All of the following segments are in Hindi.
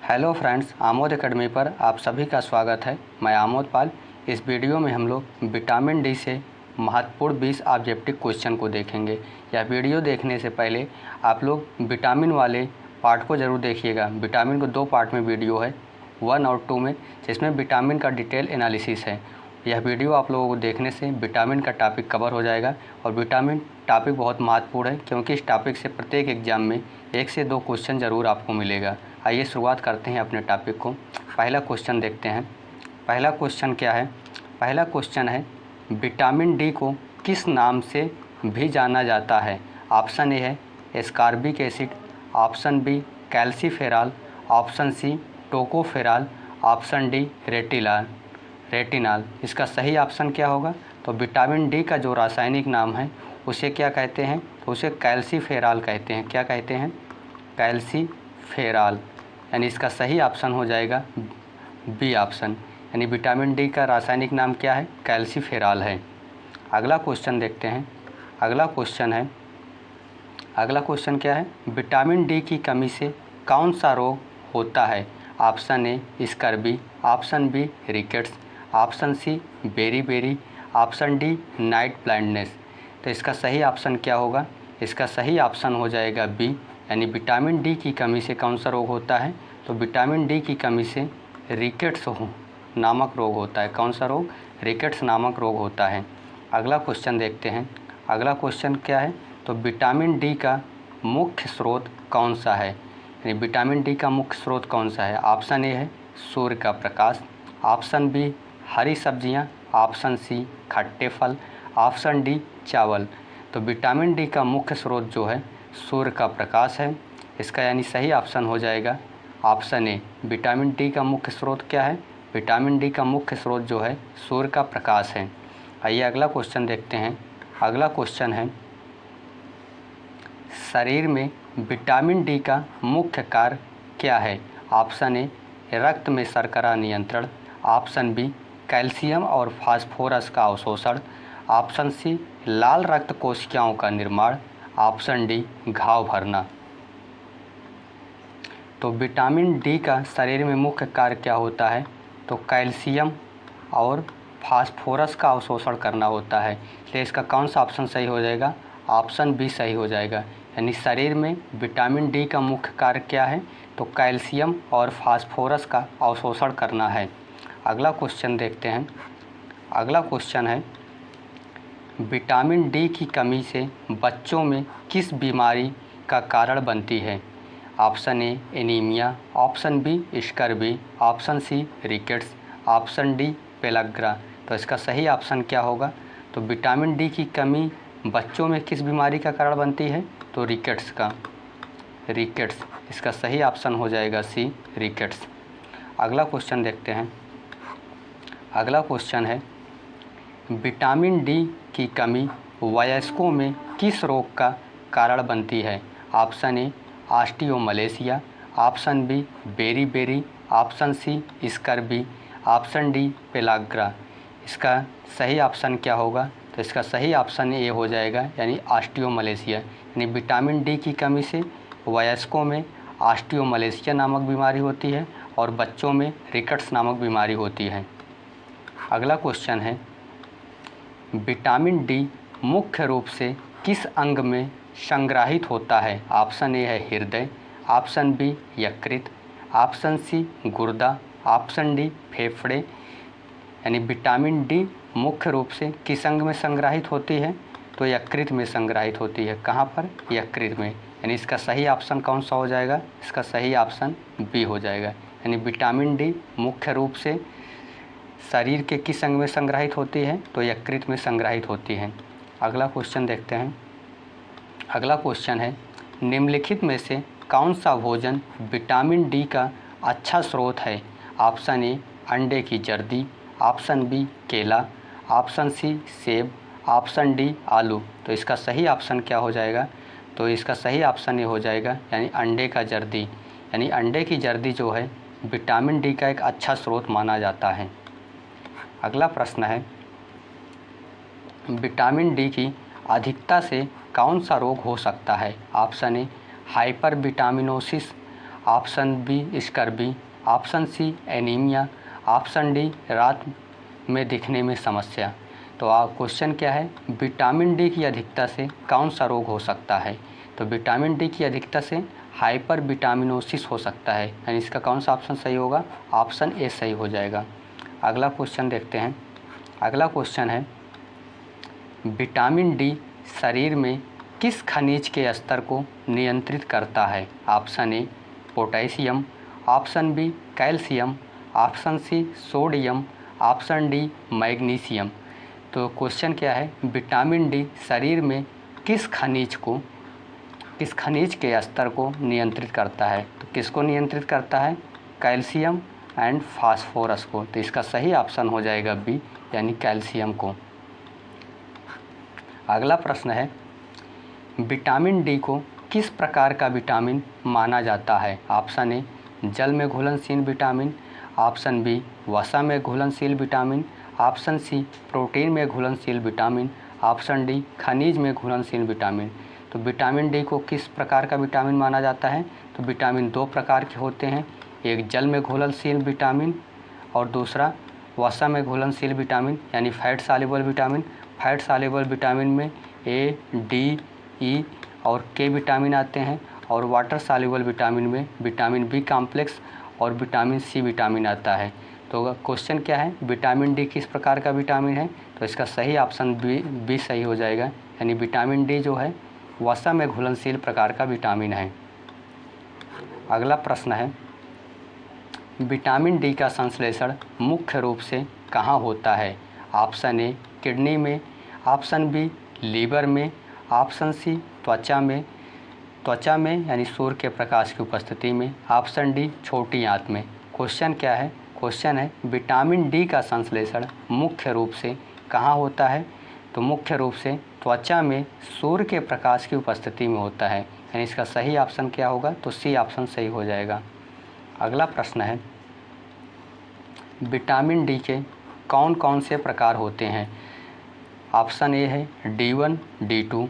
हेलो फ्रेंड्स, आमोद एकेडमी पर आप सभी का स्वागत है। मैं आमोद पाल। इस वीडियो में हम लोग विटामिन डी से महत्वपूर्ण 20 ऑब्जेक्टिव क्वेश्चन को देखेंगे। यह वीडियो देखने से पहले आप लोग विटामिन वाले पार्ट को ज़रूर देखिएगा। विटामिन को 2 पार्ट में वीडियो है, 1 और 2 में, जिसमें विटामिन का डिटेल एनालिसिस है। यह वीडियो आप लोगों को देखने से विटामिन का टॉपिक कवर हो जाएगा और विटामिन टॉपिक बहुत महत्वपूर्ण है, क्योंकि इस टॉपिक से प्रत्येक एग्जाम में 1 से 2 क्वेश्चन ज़रूर आपको मिलेगा। आइए शुरुआत करते हैं अपने टॉपिक को। पहला क्वेश्चन देखते हैं। पहला क्वेश्चन क्या है? पहला क्वेश्चन है, विटामिन डी को किस नाम से भी जाना जाता है? ऑप्शन ए है ascorbic acid, option B calciferol, option C tocopherol, option D retinol. इसका सही ऑप्शन क्या होगा? तो विटामिन डी का जो रासायनिक नाम है उसे क्या कहते हैं? तो उसे कैल्सीफेरॉल कहते हैं। क्या कहते हैं? कैल्सीफेरॉल। यानी इसका सही ऑप्शन हो जाएगा बी ऑप्शन। यानी विटामिन डी का रासायनिक नाम क्या है? कैल्सीफेरॉल है। अगला क्वेश्चन देखते हैं। अगला क्वेश्चन क्या है? विटामिन डी की कमी से कौन सा रोग होता है? Option A scurvy, option B rickets, option C berry, option D night blindness. तो इसका सही ऑप्शन क्या होगा? इसका सही ऑप्शन हो जाएगा बी, यानी विटामिन डी की कमी से कौन सा रोग होता है? तो विटामिन डी की कमी से रिकेट्स नामक रोग होता है। कौन सा रोग? रिकेट्स नामक रोग होता है। अगला क्वेश्चन देखते हैं। अगला क्वेश्चन क्या है? तो विटामिन डी का मुख्य स्रोत कौन सा है? यानी विटामिन डी का मुख्य स्रोत कौन सा है? ऑप्शन ए है सूर्य का प्रकाश, ऑप्शन बी हरी सब्जियां, ऑप्शन सी खट्टे फल, ऑप्शन डी चावल। तो विटामिन डी का मुख्य स्रोत जो है सूर्य का प्रकाश है। इसका यानी सही ऑप्शन हो जाएगा ऑप्शन ए। विटामिन डी का मुख्य स्रोत क्या है? विटामिन डी का मुख्य स्रोत जो है सूर्य का प्रकाश है। आइए अगला क्वेश्चन देखते हैं। अगला क्वेश्चन है, शरीर में विटामिन डी का मुख्य कार्य क्या है? ऑप्शन ए रक्त में शर्करा नियंत्रण, ऑप्शन बी कैल्शियम और फास्फोरस का अवशोषण, ऑप्शन सी लाल रक्त कोशिकाओं का निर्माण, ऑप्शन डी घाव भरना। तो विटामिन डी का शरीर में मुख्य कार्य क्या होता है? तो कैल्शियम और फास्फोरस का अवशोषण करना होता है। इसलिए इसका कौन सा ऑप्शन सही हो जाएगा? ऑप्शन बी सही हो जाएगा। यानी शरीर में विटामिन डी का मुख्य कार्य क्या है? तो कैल्शियम और फास्फोरस का अवशोषण करना है। अगला क्वेश्चन देखते हैं। अगला क्वेश्चन है, विटामिन डी की कमी से बच्चों में किस बीमारी का कारण बनती है? Option A anaemia, option B scurvy, option C rickets, option D pellagra. तो इसका सही ऑप्शन क्या होगा? तो विटामिन डी की कमी बच्चों में किस बीमारी का कारण बनती है? तो रिकेट्स। इसका सही ऑप्शन हो जाएगा सी रिकेट्स। अगला क्वेश्चन देखते हैं। अगला क्वेश्चन है, विटामिन डी की कमी वयस्कों में किस रोग का कारण बनती है? Option A osteomalacia, option B berry, option C scurvy, option D pellagra. इसका सही ऑप्शन क्या होगा? तो इसका सही ऑप्शन ए हो जाएगा, यानी ऑस्टियोमलेशिया। यानी विटामिन डी की कमी से वयस्कों में ऑस्टियोमलेशिया नामक बीमारी होती है और बच्चों में रिकेट्स नामक बीमारी होती है। अगला क्वेश्चन है, विटामिन डी मुख्य रूप से किस अंग में संग्रहित होता है? ऑप्शन ए है हृदय, ऑप्शन बी यकृत, ऑप्शन सी गुर्दा, ऑप्शन डी फेफड़े। यानी विटामिन डी मुख्य रूप से किस अंग में संग्रहित होती है? तो यकृत में संग्रहित होती है। कहाँ पर? यकृत में। यानी इसका सही ऑप्शन कौन सा हो जाएगा? इसका सही ऑप्शन बी हो जाएगा। यानी विटामिन डी मुख्य रूप से शरीर के किस अंग में संग्रहित होती है? तो यकृत में संग्रहित होती है। अगला क्वेश्चन देखते हैं। अगला क्वेश्चन है, निम्नलिखित में से कौन सा भोजन विटामिन डी का अच्छा स्रोत है? ऑप्शन ए अंडे की जर्दी, ऑप्शन बी केला, ऑप्शन सी सेब, ऑप्शन डी आलू। तो इसका सही ऑप्शन क्या हो जाएगा? तो इसका सही ऑप्शन ये हो जाएगा, यानी अंडे का जर्दी। यानी अंडे की जर्दी जो है विटामिन डी का एक अच्छा स्रोत माना जाता है। अगला प्रश्न है, विटामिन डी की अधिकता से कौन सा रोग हो सकता है? Option A hypervitaminosis, option B scurvy, option C anaemia, option D रात में दिखने में समस्या। तो क्वेश्चन क्या है, विटामिन डी की अधिकता से कौन सा रोग हो सकता है। तो विटामिन डी की अधिकता से हाइपर विटामिनोसिस हो सकता है, यानी इसका कौन सा ऑप्शन सही होगा, ऑप्शन ए सही हो जाएगा। अगला क्वेश्चन देखते हैं। अगला क्वेश्चन है, विटामिन डी शरीर में किस खनिज के स्तर को नियंत्रित करता है। Option A potassium, option B calcium, option C sodium, option D magnesium. तो क्वेश्चन क्या है, विटामिन डी शरीर में किस खनिज के स्तर को नियंत्रित करता है। तो किसको नियंत्रित करता है, कैल्शियम एंड फास्फोरस को। तो इसका सही ऑप्शन हो जाएगा बी, यानी कैल्शियम को। अगला प्रश्न है, विटामिन डी को किस प्रकार का विटामिन माना जाता है। ऑप्शन ए जल में घुलनशील विटामिन, ऑप्शन बी वसा में घुलनशील विटामिन, ऑप्शन सी प्रोटीन में घुलनशील विटामिन, ऑप्शन डी खनिज में घुलनशील विटामिन। तो विटामिन डी को किस प्रकार का विटामिन माना जाता है। तो विटामिन दो प्रकार के होते हैं, एक जल में घुलनशील विटामिन और दूसरा वसा में घुलनशील विटामिन, यानी fat soluble vitamin. Fat soluble vitamin में ए, डी, ई और के विटामिन आते हैं, और वाटर सॉल्युबल विटामिन में विटामिन बी कॉम्प्लेक्स और विटामिन सी विटामिन आता है। तो क्वेश्चन क्या है, विटामिन डी किस प्रकार का विटामिन है। तो इसका सही ऑप्शन बी सही हो जाएगा, यानी विटामिन डी जो है वसा में घुलनशील प्रकार का विटामिन है। अगला प्रश्न है, विटामिन डी का संश्लेषण मुख्य रूप से कहाँ होता है। ऑप्शन ए किडनी में, ऑप्शन बी लीवर में, ऑप्शन सी त्वचा में यानी सूर्य के प्रकाश की उपस्थिति में, ऑप्शन डी छोटी आंत में। क्वेश्चन क्या है, क्वेश्चन है विटामिन डी का संश्लेषण मुख्य रूप से कहाँ होता है। तो मुख्य रूप से त्वचा में सूर्य के प्रकाश की उपस्थिति में होता है, यानी इसका सही ऑप्शन क्या होगा, तो सी ऑप्शन सही हो जाएगा। अगला प्रश्न है, विटामिन डी के कौन कौन से प्रकार होते हैं। ऑप्शन ए है D1, D2,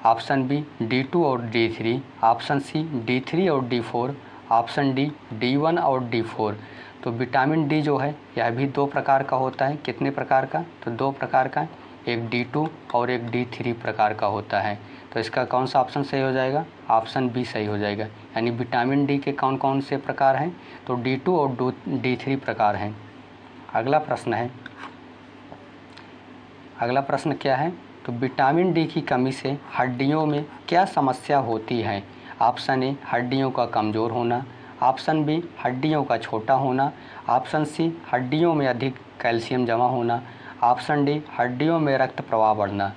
option B D2 और D3, ऑप्शन सी D3 और D4, ऑप्शन डी D1 और D4। तो विटामिन डी जो है यह भी दो प्रकार का होता है। कितने प्रकार का, तो दो प्रकार का, एक D2 और एक D3 प्रकार का होता है। तो इसका कौन सा ऑप्शन सही हो जाएगा, ऑप्शन बी सही हो जाएगा। यानी विटामिन डी के कौन कौन से प्रकार हैं, तो D2 और D3 प्रकार हैं। अगला प्रश्न है, अगला प्रश्न क्या है, तो विटामिन डी की कमी से हड्डियों में क्या समस्या होती है। ऑप्शन ए हड्डियों का कमज़ोर होना, ऑप्शन बी हड्डियों का छोटा होना, ऑप्शन सी हड्डियों में अधिक कैल्शियम जमा होना, ऑप्शन डी हड्डियों में रक्त प्रवाह बढ़ना।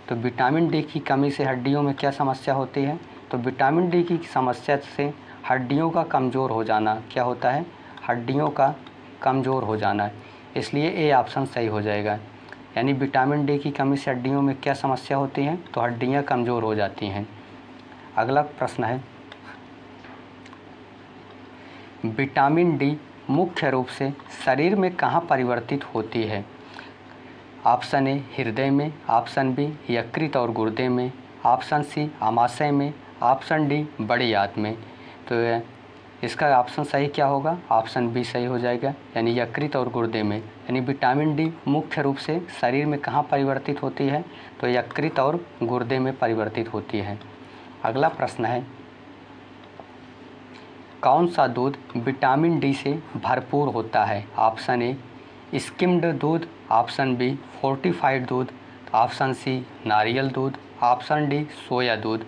तो विटामिन डी की कमी से हड्डियों में क्या समस्या होती है। तो विटामिन डी की समस्या से हड्डियों का कमज़ोर हो जाना क्या होता है, हड्डियों का कमज़ोर हो जाना, इसलिए ए ऑप्शन सही हो जाएगा। यानी विटामिन डी की कमी से हड्डियों में क्या समस्या होती है, तो हड्डियां कमज़ोर हो जाती हैं। अगला प्रश्न है, विटामिन डी मुख्य रूप से शरीर में कहाँ परिवर्तित होती है। ऑप्शन ए हृदय में, ऑप्शन बी यकृत और गुर्दे में, ऑप्शन सी आमाशय में, ऑप्शन डी बड़ी आंत में। तो इसका ऑप्शन सही क्या होगा, ऑप्शन बी सही हो जाएगा, यानी यकृत और गुर्दे में। यानी विटामिन डी मुख्य रूप से शरीर में कहाँ परिवर्तित होती है, तो यकृत और गुर्दे में परिवर्तित होती है। अगला प्रश्न है, कौन सा दूध विटामिन डी से भरपूर होता है। ऑप्शन ए स्किम्ड दूध, ऑप्शन बी फोर्टिफाइड दूध, ऑप्शन सी नारियल दूध, ऑप्शन डी सोया दूध।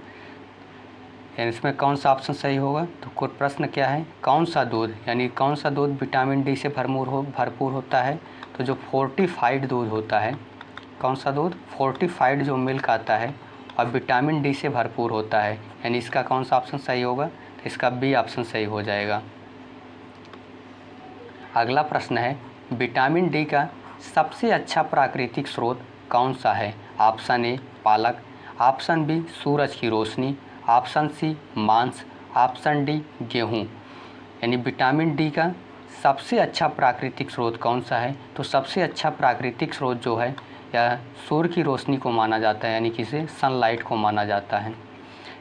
इसमें कौन सा ऑप्शन सही होगा, तो प्रश्न क्या है, कौन सा दूध, यानी कौन सा दूध विटामिन डी से भरपूर होता है। तो जो फोर्टिफाइड दूध होता है, कौन सा दूध, फोर्टिफाइड जो मिल्क आता है और विटामिन डी से भरपूर होता है, यानी इसका कौन सा ऑप्शन सही होगा, तो इसका बी ऑप्शन सही हो जाएगा। अगला प्रश्न है, विटामिन डी का सबसे अच्छा प्राकृतिक स्रोत कौन सा है। ऑप्शन ए पालक, ऑप्शन बी सूरज की रोशनी, ऑप्शन सी मांस, ऑप्शन डी गेहूँ। यानी विटामिन डी का सबसे अच्छा प्राकृतिक स्रोत कौन सा है, तो सबसे अच्छा प्राकृतिक स्रोत जो है यह सूर्य की रोशनी को माना जाता है, यानी कि इसे सनलाइट को माना जाता है।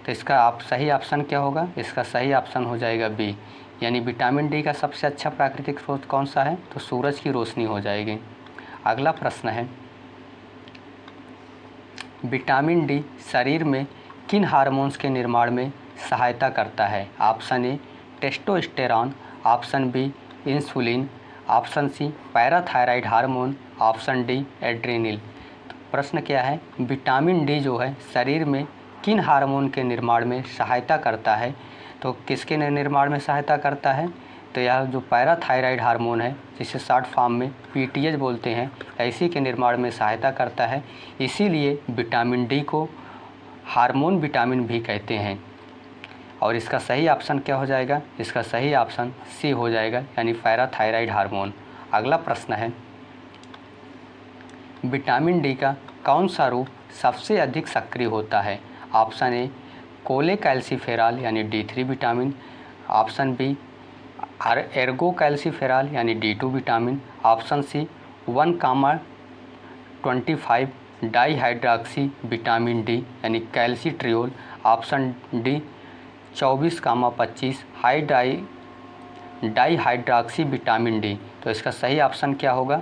तो इसका आप सही ऑप्शन क्या होगा? इसका सही ऑप्शन हो जाएगा बी, यानी विटामिन डी का सबसे अच्छा प्राकृतिक स्रोत कौन सा है? तो सूरज की रोशनी हो जाएगी। अगला प्रश्न है, विटामिन डी शरीर में किन हार्मोन्स के निर्माण में सहायता करता है? Option A testosterone, option B insulin, option C parathyroid hormone, option D adrenal. तो प्रश्न क्या है, विटामिन डी जो है शरीर में किन हार्मोन के निर्माण में सहायता करता है? तो किसके निर्माण में सहायता करता है? तो यह जो पैराथायराइड हार्मोन है, जिसे शॉर्ट फॉर्म में पीटीएच बोलते हैं, इसी के निर्माण में सहायता करता है। इसीलिए विटामिन डी को हार्मोन विटामिन भी कहते हैं। और इसका सही ऑप्शन क्या हो जाएगा? इसका सही ऑप्शन सी हो जाएगा, यानी पैराथायराइड हार्मोन। अगला प्रश्न है, विटामिन डी का कौन सा रूप सबसे अधिक सक्रिय होता है? ऑप्शन ए कोलेकैल्सिफेरॉल यानी D3 vitamin, option B ergocalciferol यानी D2 vitamin, option C 1,25 dihydroxy vitamin D यानी calcitriol, option D 24,25 dihydroxy vitamin D. तो इसका सही ऑप्शन क्या होगा?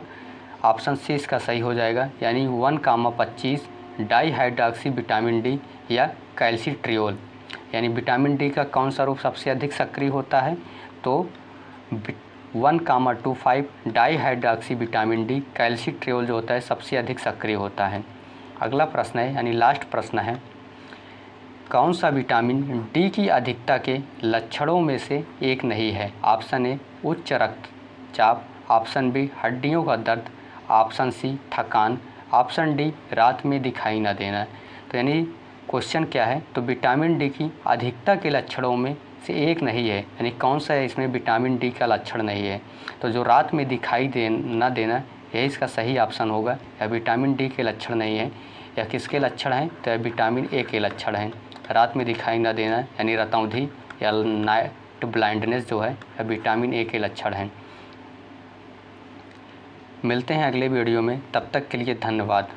ऑप्शन सी इसका सही हो जाएगा, यानी 1,25 डाईहाइड्रॉक्सी विटामिन डी या कैल्सिट्रियोल। यानी विटामिन डी का कौन सा रूप सबसे अधिक सक्रिय होता है? तो 1,25 डाईहाइड्रॉक्सी विटामिन डी कैल्सिट्रियोल जो होता है सबसे अधिक सक्रिय होता है। अगला प्रश्न है, यानी लास्ट प्रश्न है, कौन सा विटामिन डी की अधिकता के लक्षणों में से एक नहीं है? ऑप्शन ए उच्च रक्तचाप, ऑप्शन बी हड्डियों का दर्द, ऑप्शन सी थकान, ऑप्शन डी रात में दिखाई न देना। तो यानी क्वेश्चन क्या है? तो विटामिन डी की अधिकता के लक्षणों में से एक नहीं है, यानी कौन सा है इसमें विटामिन डी का लक्षण नहीं है? तो जो रात में दिखाई न देना, यही इसका सही ऑप्शन होगा। या विटामिन डी के लक्षण नहीं है, या किसके लक्षण हैं? तो यह विटामिन ए के लक्षण हैं। रात में दिखाई न देना यानी रतौंधी या नाइट ब्लाइंडनेस जो है, यह विटामिन ए के लक्षण हैं। मिलते हैं अगले वीडियो में, तब तक के लिए धन्यवाद।